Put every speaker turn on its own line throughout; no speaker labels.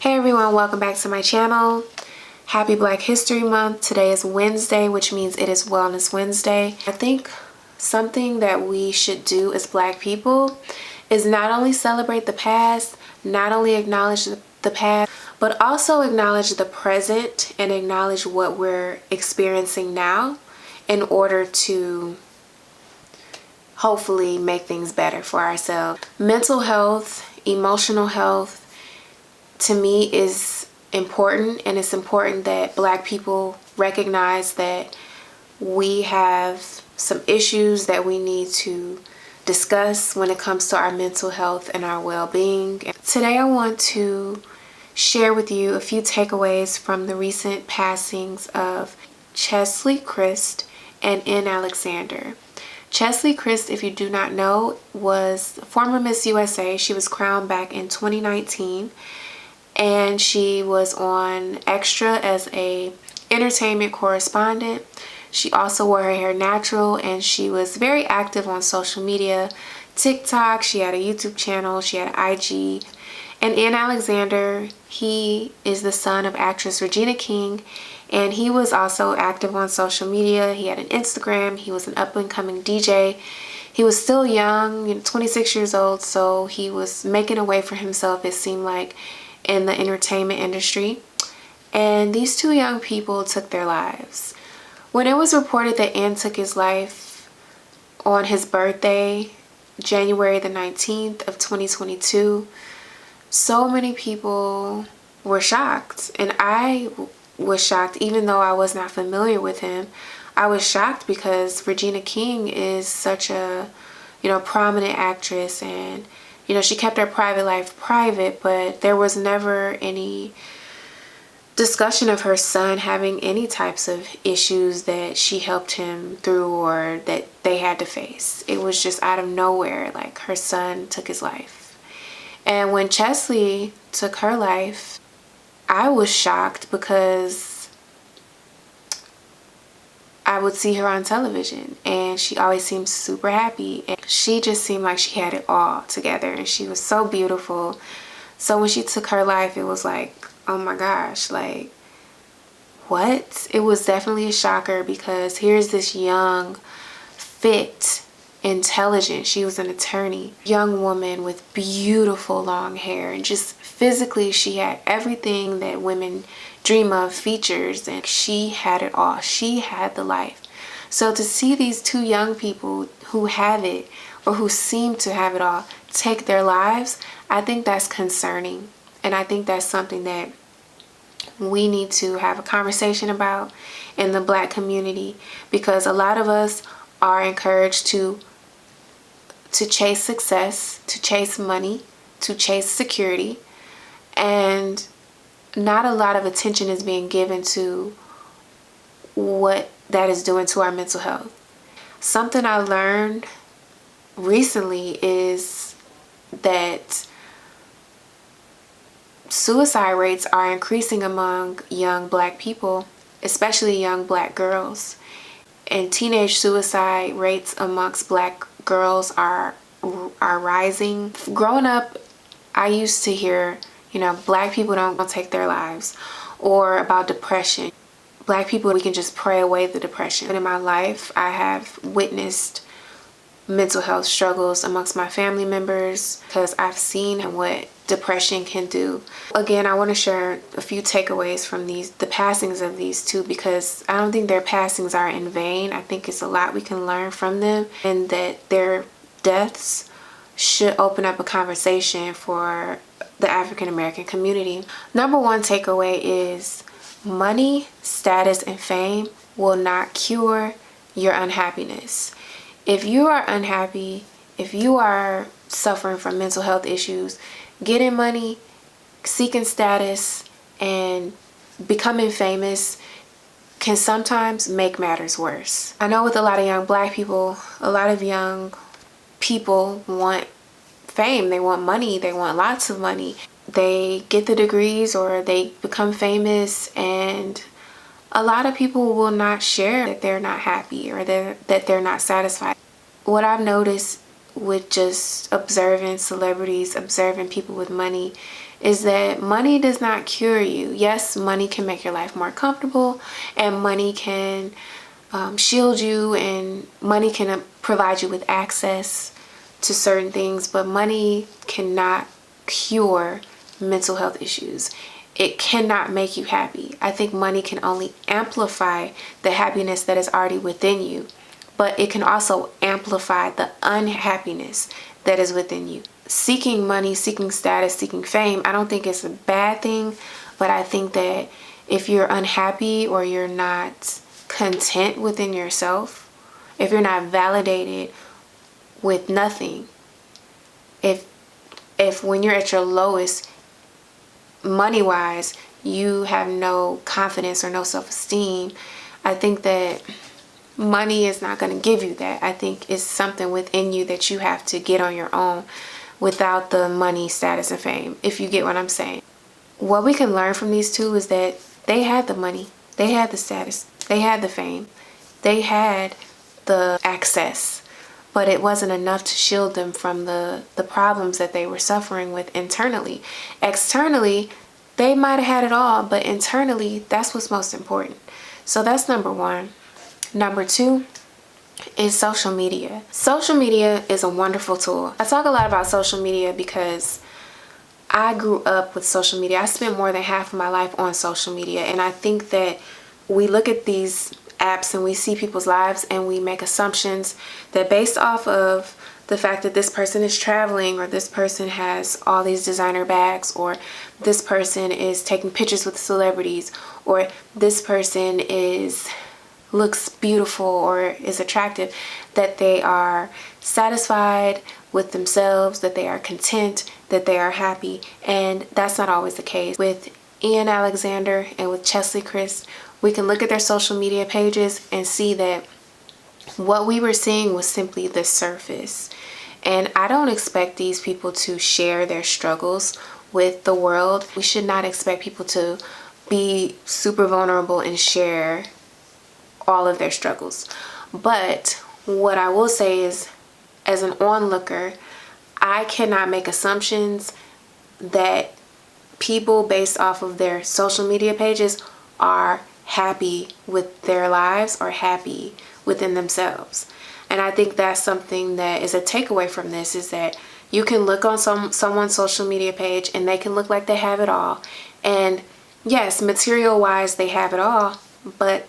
Hey everyone, welcome back to my channel. Happy Black History Month. Today is Wednesday, which means it is Wellness Wednesday. I think something that we should do as Black people is not only celebrate the past, not only acknowledge the past, but also acknowledge the present and acknowledge what we're experiencing now in order to hopefully make things better for ourselves. Mental health, emotional health, to me is important, and it's important that Black people recognize that we have some issues that we need to discuss when it comes to our mental health and our well-being. Today I want to share with you a few takeaways from the recent passings of Cheslie Kryst and N. Alexander. Cheslie Kryst, if you do not know, was former Miss USA. She was crowned back in 2019. And she was on Extra as a entertainment correspondent. She also wore her hair natural, and she was very active on social media, TikTok. She had a YouTube channel. She had an IG. And N. Alexander, he is the son of actress Regina King, and he was also active on social media. He had an Instagram. He was an up-and-coming DJ. He was still young, 26 years old, so he was making a way for himself, it seemed like, in the entertainment industry. And these two young people took their lives. When it was reported that N took his life on his birthday, January the 19th of 2022, so many people were shocked. And I was shocked, even though I was not familiar with him. I was shocked because Regina King is such a, prominent actress, and she kept her private life private, but there was never any discussion of her son having any types of issues that she helped him through or that they had to face. It was just out of nowhere, like her son took his life. And when Cheslie took her life, I was shocked because I would see her on television and she always seemed super happy, and she just seemed like she had it all together, and she was so beautiful. So when she took her life, it was like, oh my gosh, like, what? It was definitely a shocker because here's this young, fit, intelligent, she was an attorney, young woman with beautiful long hair, and just physically she had everything that women dream of, features, and she had it all. She had the life. So to see these two young people who have it, or who seem to have it all, take their lives, I think that's concerning. And I think that's something that we need to have a conversation about in the Black community, because a lot of us are encouraged to chase success, to chase money, to chase security, and not a lot of attention is being given to what that is doing to our mental health. Something I learned recently is that suicide rates are increasing among young Black people, especially young Black girls. And teenage suicide rates amongst Black girls are rising. Growing up, I used to hear, Black people don't take their lives, or about depression. Black people, we can just pray away the depression. But in my life, I have witnessed mental health struggles amongst my family members because I've seen what depression can do. Again, I want to share a few takeaways from the passings of these two, because I don't think their passings are in vain. I think it's a lot we can learn from them, and that their deaths should open up a conversation for the African American community. Number one takeaway is money, status, and fame will not cure your unhappiness. If you are unhappy, if you are suffering from mental health issues, getting money, seeking status, and becoming famous can sometimes make matters worse. I know with a lot of young Black people, a lot of young people want fame, they want money, they want lots of money. They get the degrees or they become famous, and a lot of people will not share that they're not happy or that they're not satisfied. What I've noticed with just observing celebrities, observing people with money, is that money does not cure you. Yes, money can make your life more comfortable, and money can shield you, and money can provide you with access to certain things, but money cannot cure mental health issues. It cannot make you happy. I think money can only amplify the happiness that is already within you, but it can also amplify the unhappiness that is within you. Seeking money, seeking status, seeking fame, I don't think it's a bad thing, but I think that if you're unhappy or you're not content within yourself, if you're not validated with nothing, if when you're at your lowest money-wise, you have no confidence or no self-esteem, I think that money is not going to give you that. I think it's something within you that you have to get on your own without the money, status, and fame, if you get what I'm saying. What we can learn from these two is that they had the money, they had the status, they had the fame, they had the access, but it wasn't enough to shield them from the problems that they were suffering with internally. Externally, they might have had it all, but internally, that's what's most important. So that's number one. Number two is social media. Social media is a wonderful tool. I talk a lot about social media because I grew up with social media. I spent more than half of my life on social media, and I think that we look at these apps and we see people's lives and we make assumptions that based off of the fact that this person is traveling, or this person has all these designer bags, or this person is taking pictures with celebrities, or this person looks beautiful or is attractive, that they are satisfied with themselves, that they are content, that they are happy. And that's not always the case. With Ian Alexander and with Cheslie Kryst, we can look at their social media pages and see that what we were seeing was simply the surface. And I don't expect these people to share their struggles with the world. We should not expect people to be super vulnerable and share all of their struggles. But what I will say is, as an onlooker, I cannot make assumptions that people based off of their social media pages are happy with their lives or happy within themselves. And I think that's something that is a takeaway from this, is that you can look on someone's social media page and they can look like they have it all. And yes, material wise they have it all, but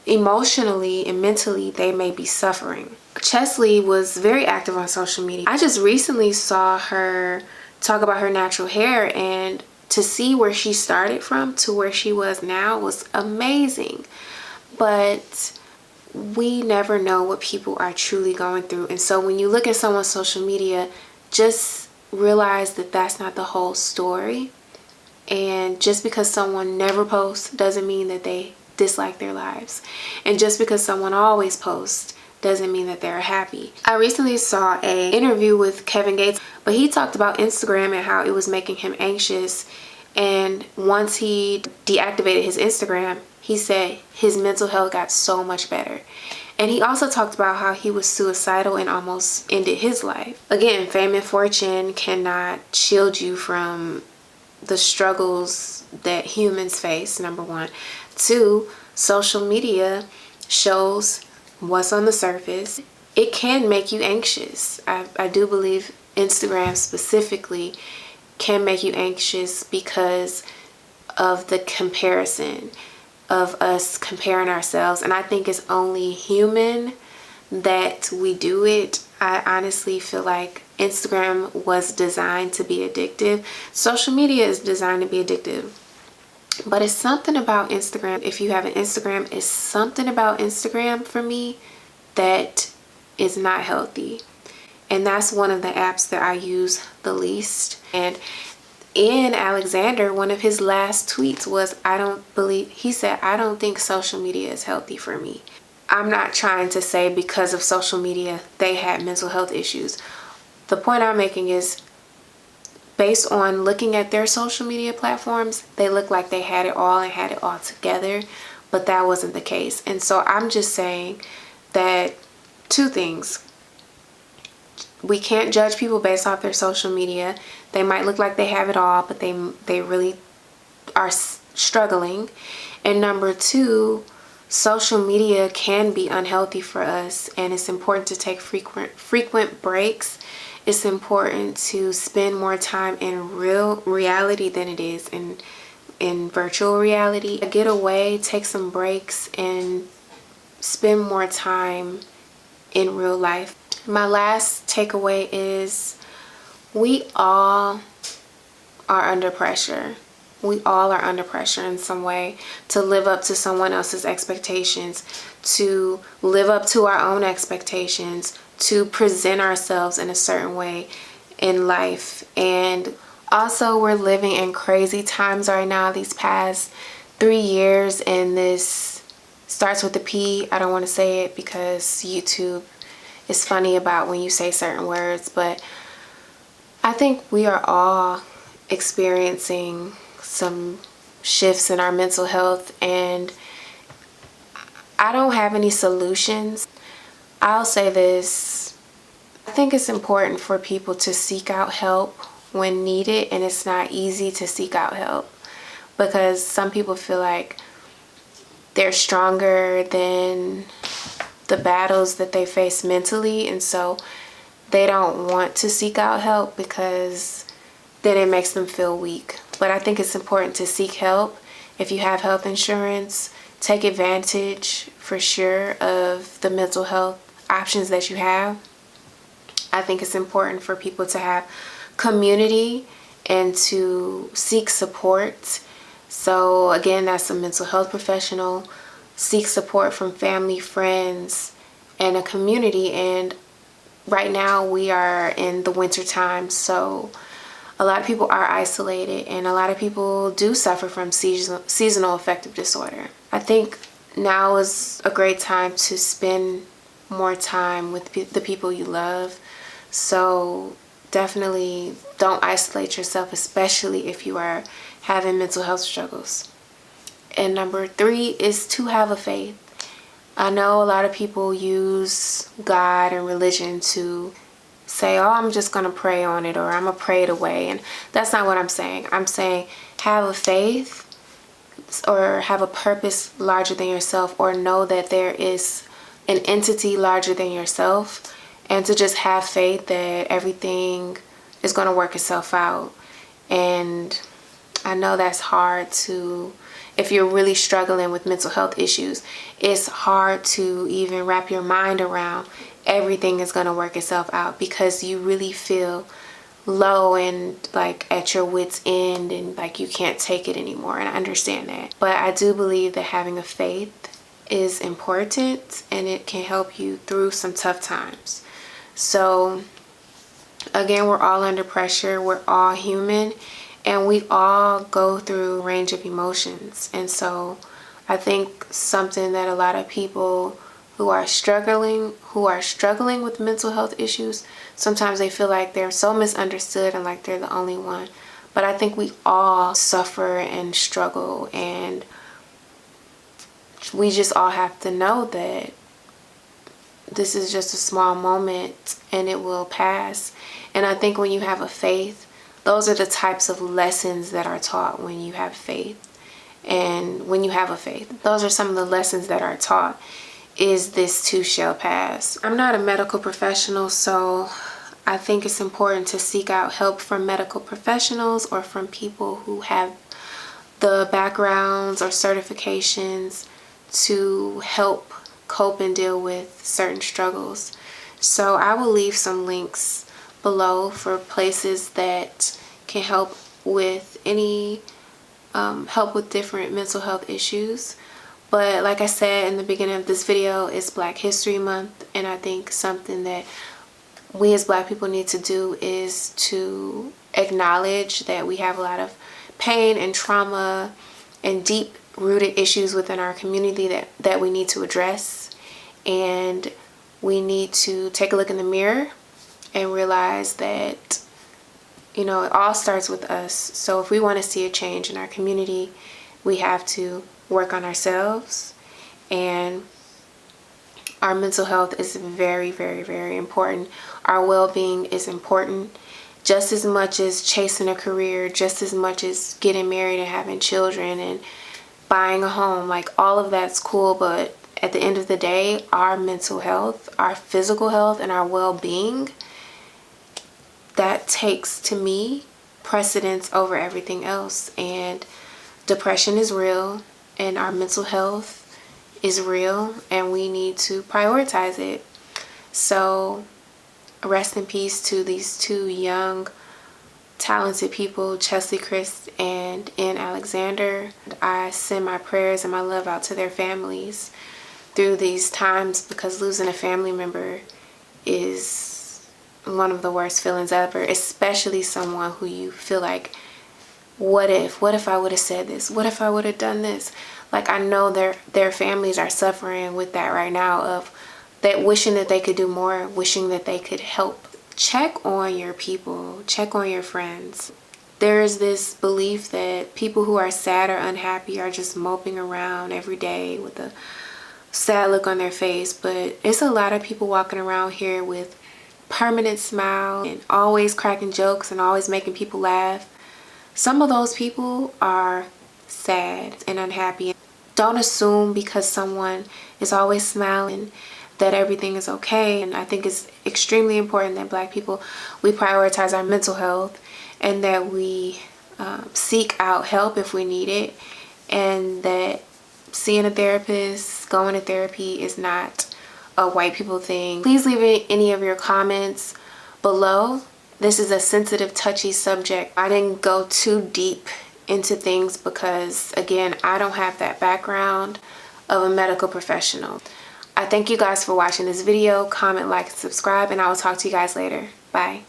emotionally and mentally they may be suffering. Cheslie was very active on social media. I just recently saw her talk about her natural hair, and to see where she started from to where she was now was amazing. But we never know what people are truly going through. And so when you look at someone's social media, just realize that that's not the whole story. And just because someone never posts doesn't mean that they dislike their lives. And just because someone always posts doesn't mean that they're happy. I recently saw an interview with Kevin Gates, but he talked about Instagram and how it was making him anxious. And once he deactivated his Instagram, he said his mental health got so much better. And he also talked about how he was suicidal and almost ended his life. Again, fame and fortune cannot shield you from the struggles that humans face, number one. Two, social media shows what's on the surface. It can make you anxious. I do believe Instagram specifically can make you anxious because of the comparison, of us comparing ourselves. And I think it's only human that we do it. I honestly feel like Instagram was designed to be addictive. Social media is designed to be addictive. But it's something about Instagram. If you have an Instagram, it's something about Instagram for me that is not healthy. And that's one of the apps that I use the least. And Ian Alexander, one of his last tweets was, he said, I don't think social media is healthy for me. I'm not trying to say because of social media they had mental health issues. The point I'm making is, based on looking at their social media platforms, they look like they had it all and had it all together, but that wasn't the case. And so I'm just saying that two things. we can't judge people based off their social media. They might look like they have it all, but they really are struggling. And number two, social media can be unhealthy for us, and it's important to take frequent breaks. It's important to spend more time in real reality than it is in virtual reality. Get away, take some breaks, and spend more time in real life. My last takeaway is we all are under pressure. We all are under pressure in some way to live up to someone else's expectations, to live up to our own expectations, to present ourselves in a certain way in life. And also, we're living in crazy times right now, these past 3 years, and this starts with a P. I don't want to say it because YouTube is funny about when you say certain words, but I think we are all experiencing some shifts in our mental health, and I don't have any solutions. I'll say this: I think it's important for people to seek out help when needed, and it's not easy to seek out help because some people feel like they're stronger than the battles that they face mentally, and so they don't want to seek out help because then it makes them feel weak. But I think it's important to seek help. If you have health insurance, take advantage for sure of the mental health options that you have. I think it's important for people to have community and to seek support. So again, that's a mental health professional. Seek support from family, friends, and a community. And right now we are in the winter time, so a lot of people are isolated, and a lot of people do suffer from seasonal affective disorder. I think now is a great time to spend more time with the people you love. So definitely don't isolate yourself, especially if you are having mental health struggles. And number three is to have a faith. I know a lot of people use God and religion to say, oh, I'm just going to pray on it, or I'm going to pray it away. And that's not what I'm saying. I'm saying have a faith or have a purpose larger than yourself, or know that there is an entity larger than yourself, and to just have faith that everything is going to work itself out. And I know that's hard to, if you're really struggling with mental health issues, it's hard to even wrap your mind around everything is going to work itself out, because you really feel low and like at your wit's end and like you can't take it anymore. And I understand that. But I do believe that having a faith is important, and it can help you through some tough times. So again, we're all under pressure. We're all human, and we all go through a range of emotions. And so I think something that a lot of people who are struggling with mental health issues, sometimes they feel like they're so misunderstood and like they're the only one. But I think we all suffer and struggle, and we just all have to know that this is just a small moment and it will pass. And I think when you have a faith, those are the types of lessons that are taught when you have faith. And when you have a faith, those are some of the lessons that are taught, is this too shall pass. I'm not a medical professional, so I think it's important to seek out help from medical professionals or from people who have the backgrounds or certifications to help cope and deal with certain struggles. So I will leave some links below for places that can help with any help with different mental health issues. But like I said in the beginning of this video, it's Black History Month, and I think something that we as Black people need to do is to acknowledge that we have a lot of pain and trauma and deep rooted issues within our community that we need to address. And we need to take a look in the mirror and realize that, you know, it all starts with us. So if we want to see a change in our community, we have to work on ourselves and Our mental health is very, very, very important. Our well-being is important just as much as chasing a career, just as much as getting married and having children and buying a home. Like, all of that's cool, but at the end of the day, our mental health, our physical health, and our well-being, that takes, to me, precedence over everything else. And depression is real, and our mental health is real, and we need to prioritize it. So rest in peace to these two young, talented people, Cheslie Kryst and N. Alexander. I send my prayers and my love out to their families through these times, because losing a family member is one of the worst feelings ever, especially someone who you feel like, what if I would have said this? What if I would have done this? Like, I know their families are suffering with that right now, of that, wishing that they could do more, wishing that they could help. Check on your people, check on your friends. There is this belief that people who are sad or unhappy are just moping around every day with a sad look on their face, but it's a lot of people walking around here with permanent smile and always cracking jokes and always making people laugh. Some of those people are sad and unhappy. Don't assume because someone is always smiling that everything is okay. And I think it's extremely important that Black people, we prioritize our mental health, and that we seek out help if we need it, and that seeing a therapist, going to therapy is not a white people thing. Please leave any of your comments below. This is a sensitive, touchy subject. I didn't go too deep into things because, again, I don't have that background of a medical professional. I thank you guys for watching this video. Comment, like, and subscribe, and I will talk to you guys later. Bye.